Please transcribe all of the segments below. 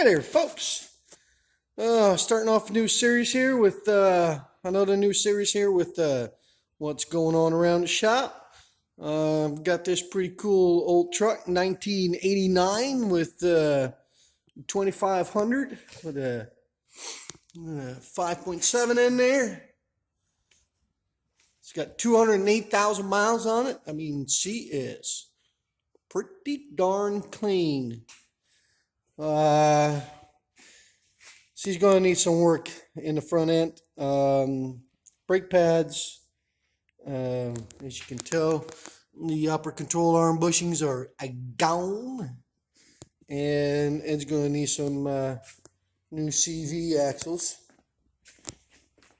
there, folks. Starting off a new series here with another new series here with what's going on around the shop. Got this pretty cool old truck, 1989 with 2500 with a 5.7 in there. It's got 208,000 miles on it. I mean, she is pretty darn clean. She's going to need some work in the front end. Brake pads, as you can tell, the upper control arm bushings are gone. And it's going to need some new CV axles.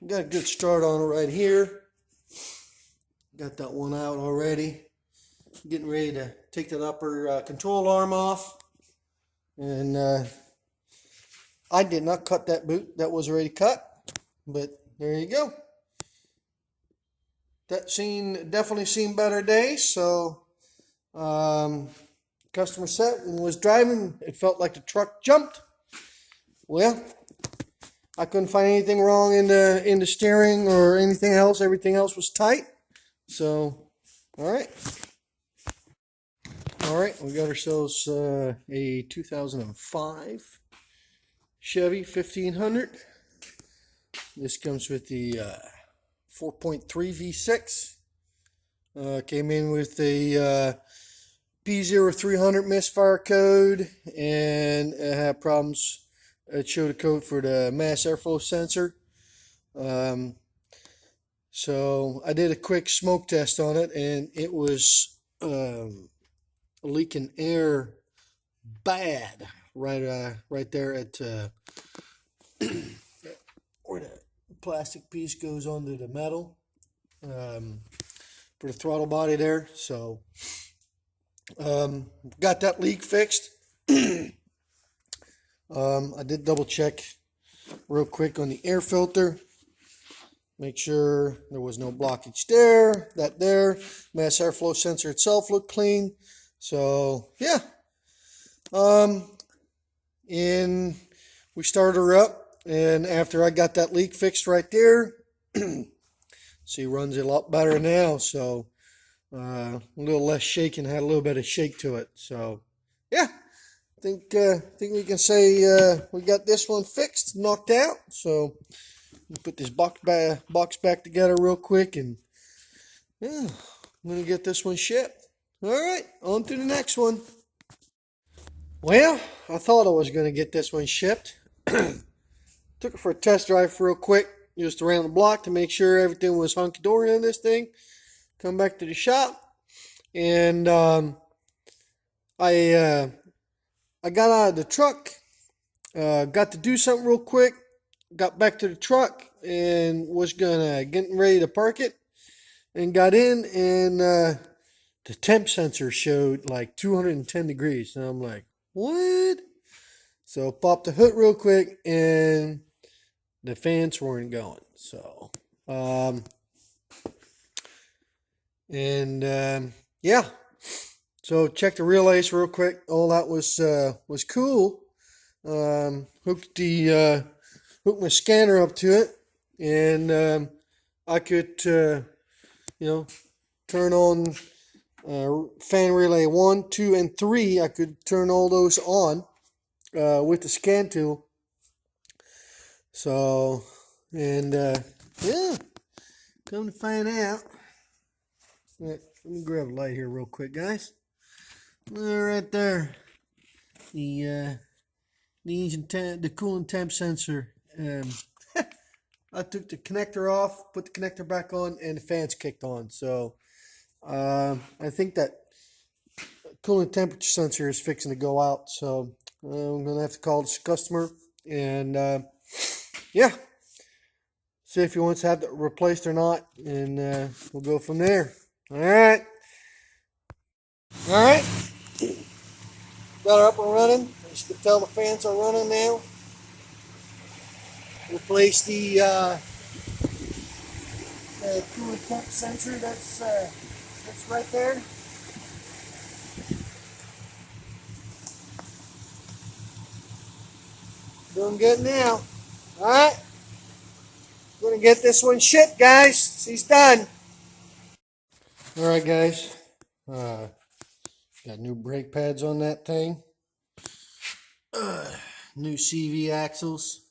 Got a good start on it right here. Got that one out already. Getting ready to take that upper control arm off. And I did not cut that boot. That was already cut. But there you go. That definitely seen better days. So customer said when was driving, it felt like the truck jumped. Well, I couldn't find anything wrong in the steering or anything else. Everything else was tight. So, all right. All right, we got ourselves a 2005 Chevy 1500. This comes with the 4.3 V6. Came in with a P0300 misfire code, and it had problems. It showed a code for the mass airflow sensor. So I did a quick smoke test on it, and it was leaking air bad right there at where the plastic piece goes onto the metal for the throttle body there. So got that leak fixed. I did double check real quick on the air filter, make sure there was no blockage there. That there mass airflow sensor itself looked clean. So yeah, and we started her up, and after I got that leak fixed right there, she runs a lot better now. So a little less shaking, had a little bit of shake to it. So yeah, I think we can say we got this one fixed, knocked out. So put this box back together real quick, and yeah, I'm gonna get this one shipped. All right, on to the next one. Well, I thought I was going to get this one shipped. Took it for a test drive real quick, just around the block to make sure everything was hunky-dory on this thing. Come back to the shop, and I got out of the truck, got to do something real quick, got back to the truck, and was getting ready to park it, and got in, and the temp sensor showed like 210 degrees. And I'm like, what? So popped the hood real quick, and the fans weren't going. So, yeah. So checked the relays real quick. All that was cool. Hooked my scanner up to it, and I could turn on fan relay 1, 2, and 3. I could turn all those on with the scan tool. So, and yeah, come to find out. Let me grab a light here real quick, guys. Right there, the engine the coolant temp sensor. I took the connector off, put the connector back on, and the fans kicked on. So I think that coolant temperature sensor is fixing to go out. So I'm gonna have to call this customer, and yeah, see if he wants to have it replaced or not, and we'll go from there. All right. Got her up and running. As you can tell, the fans are running now. Replace the coolant temp sensor. That's right there. Doing good now. Alright. Gonna get this one shipped, guys. She's done. Alright, guys. Got new brake pads on that thing. New CV axles.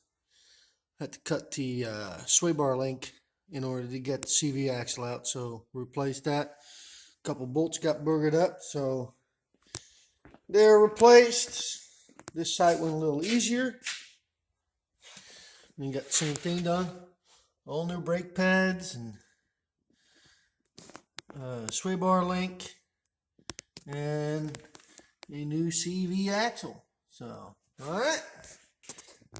Had to cut the sway bar link in order to get the CV axle out, so replaced that. A couple bolts got burgered up, so they're replaced. This side went a little easier. And you got the same thing done. All new brake pads and sway bar link and a new CV axle. So, alright.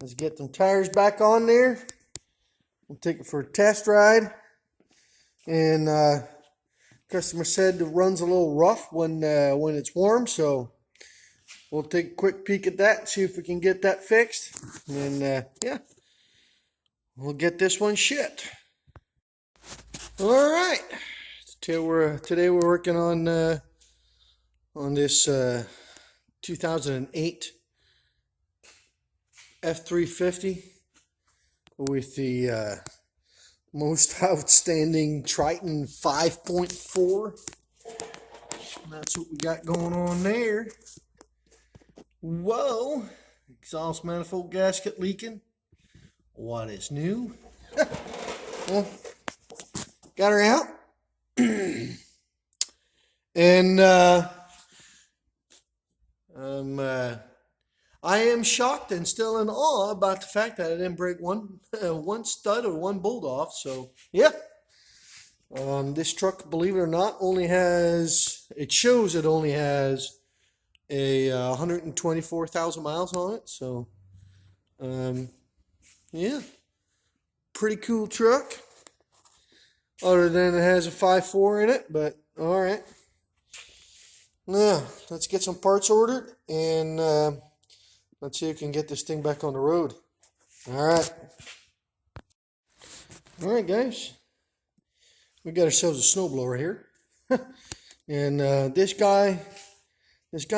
Let's get them tires back on there. We'll take it for a test ride. And customer said it runs a little rough when it's warm, so we'll take a quick peek at that and see if we can get that fixed. And yeah, we'll get this one shipped. All right. Today we're working on this 2008 F350 with the most outstanding Triton 5.4. That's what we got going on there. Whoa! Exhaust manifold gasket leaking. What is new? Well, got her out. And I am shocked and still in awe about the fact that I didn't break one stud or one bolt off. So yeah, this truck, believe it or not, only has, it shows it only has a 124,000 miles on it. So yeah, pretty cool truck. Other than it has a 5.4 in it, but all right. Now let's get some parts ordered and let's see if we can get this thing back on the road. All right. All right, guys. We got ourselves a snowblower here. And this guy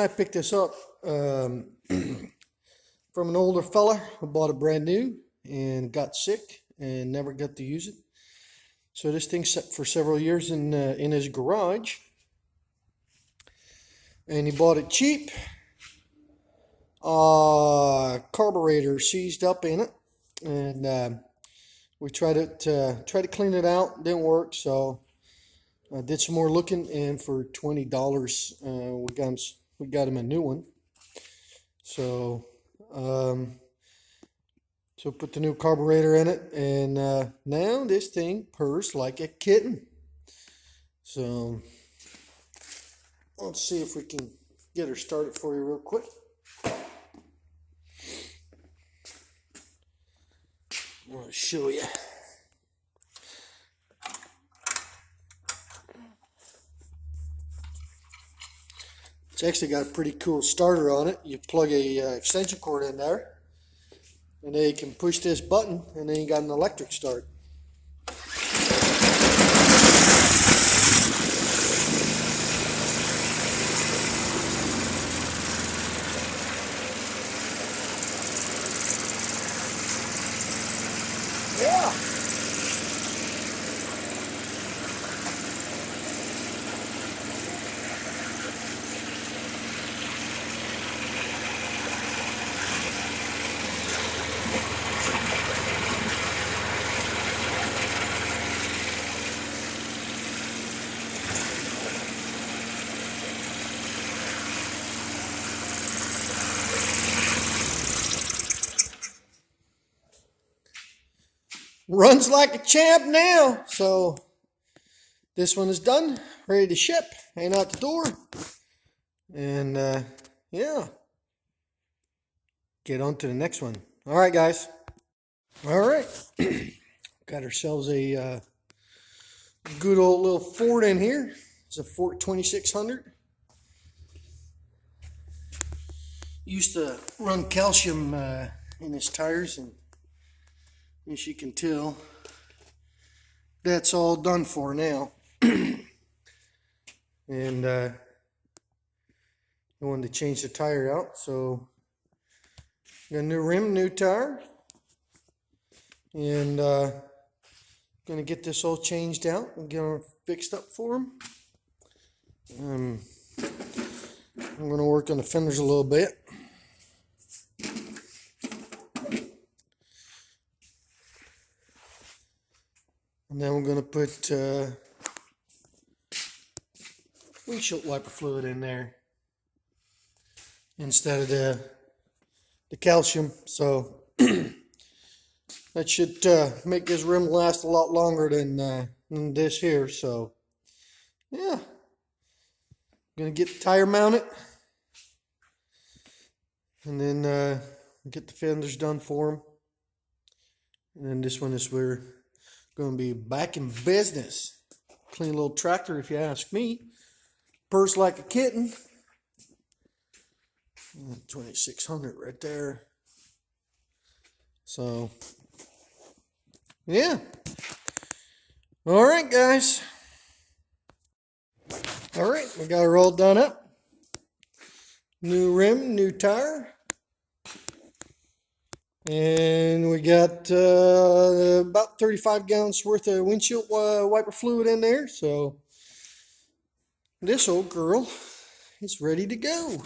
picked this up from an older fella who bought it brand new and got sick and never got to use it. So this thing's set for several years in his garage. And he bought it cheap. Carburetor seized up in it, and we tried to clean it out. Didn't work, so I did some more looking, and for $20 we got him a new one. So put the new carburetor in it, and now this thing purrs like a kitten. So let's see if we can get her started for you real quick. I'll show you. It's actually got a pretty cool starter on it. You plug a extension cord in there, and then you can push this button, and then you got an electric start. Yeah. Runs like a champ now. So this one is done, ready to ship, ain't out the door. And yeah, get on to the next one. All right, guys. All right. Got ourselves a good old little Ford in here. It's a Ford 2600. Used to run calcium in his tires, and as you can tell, that's all done for now. And I wanted to change the tire out, so Got a new rim, new tire, and gonna get this all changed out and get them fixed up for him. I'm gonna work on the fenders a little bit. And then we're going to put windshield wiper fluid in there instead of the calcium. So that should make this rim last a lot longer than this here. So yeah, going to get the tire mounted and then get the fenders done for them. And then this one is where going to be back in business. Clean little tractor, if you ask me. Purrs like a kitten. 2600 right there. So, yeah. All right, guys. All right, we got her all done up. New rim, new tire. And we got about 35 gallons worth of windshield wiper fluid in there. So this old girl is ready to go.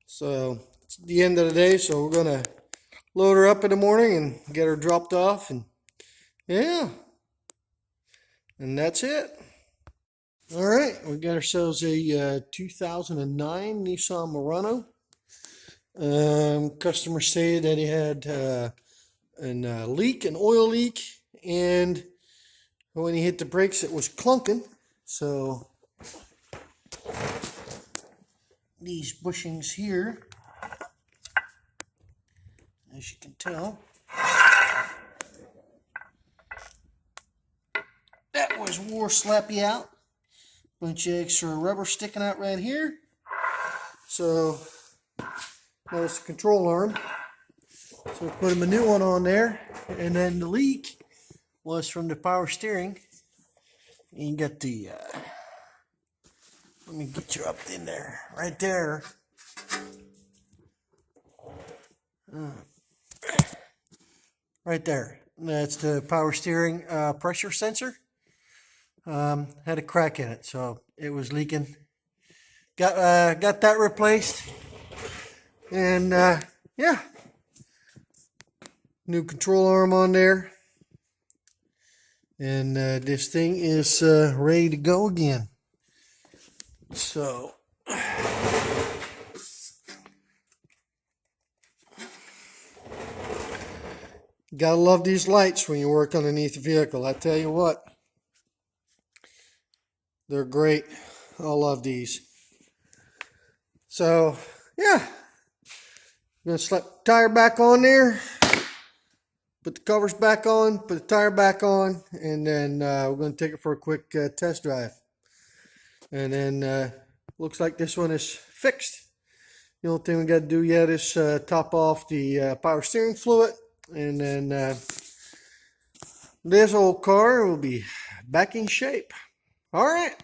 So it's the end of the day. So we're going to load her up in the morning and get her dropped off. And yeah. And that's it. All right. We got ourselves a 2009 Nissan Murano. Customer stated that he had an oil leak, and when he hit the brakes it was clunking. So these bushings here, as you can tell, that was wore slappy out. Bunch of extra rubber sticking out right here. So there's the control arm. So we put him a new one on there. And then the leak was from the power steering. And you got the, let me get you up in there. Right there. Right there. That's the power steering pressure sensor. Had a crack in it, so it was leaking. Got that replaced. And yeah, new control arm on there, and this thing is ready to go again. So gotta love these lights when you work underneath the vehicle. I tell you what, they're great. I love these. So yeah. I'm going to slap the tire back on there, put the covers back on, put the tire back on, and then we're going to take it for a quick test drive. And then looks like this one is fixed. The only thing we got to do yet is top off the power steering fluid, and then this old car will be back in shape. All right.